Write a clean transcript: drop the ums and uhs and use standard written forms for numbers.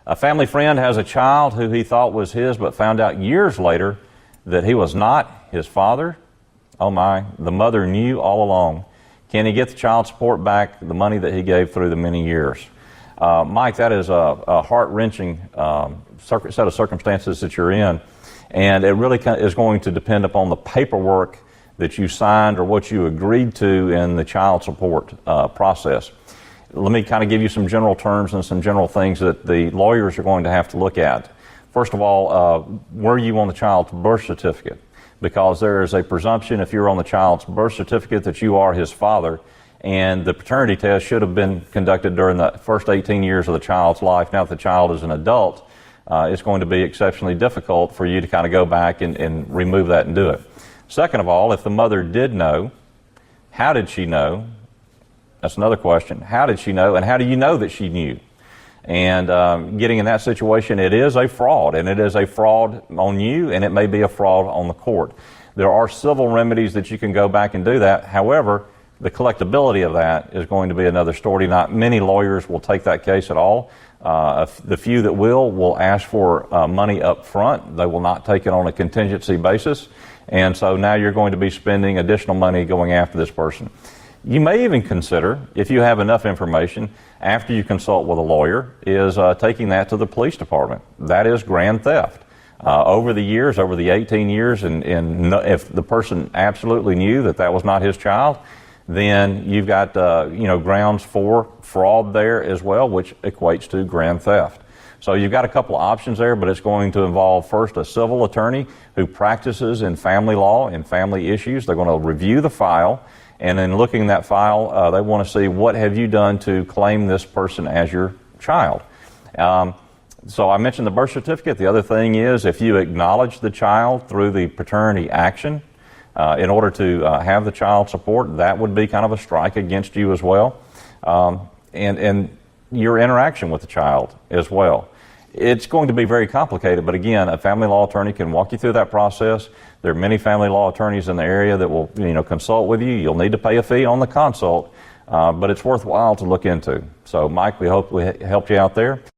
A family friend has a child who he thought was his, but found out years later that he was not his father. Oh my, the mother knew all along. Can he get the child support back, the money that he gave through the many years? Mike, that is a heart-wrenching set of circumstances that you're in, and it really is going to depend upon the paperwork that you signed or what you agreed to in the child support process. Let me kind of give you some general terms and some general things that the lawyers are going to have to look at. First of all, were you on the child's birth certificate? Because there is a presumption if you're on the child's birth certificate that you are his father, and the paternity test should have been conducted during the first 18 years of the child's life. Now that the child is an adult, it's going to be exceptionally difficult for you to kind of go back and remove that and do it. Second of all, if the mother did know, how did she know? That's another question. How did she know, and how do you know that she knew? And getting in that situation, it is a fraud, and it is a fraud on you, and it may be a fraud on the court. There are civil remedies that you can go back and do that. However, the collectability of that is going to be another story. Not many lawyers will take that case at all. The few that will ask for money up front. They will not take it on a contingency basis. And so now you're going to be spending additional money going after this person. You may even consider, if you have enough information, after you consult with a lawyer, is taking that to the police department. That is grand theft. Over the years, over the 18 years, and if the person absolutely knew that that was not his child, then you've got grounds for fraud there as well, which equates to grand theft. So you've got a couple of options there, but it's going to involve first a civil attorney who practices in family law and family issues. They're going to review the file, and in looking at that file, they want to see what have you done to claim this person as your child. So I mentioned the birth certificate. The other thing is if you acknowledge the child through the paternity action in order to have the child support, that would be kind of a strike against you as well. And your interaction with the child as well. It's going to be very complicated, but again, a family law attorney can walk you through that process. There are many family law attorneys in the area that will consult with you. You'll need to pay a fee on the consult, but it's worthwhile to look into. So Mike, we hope we helped you out there.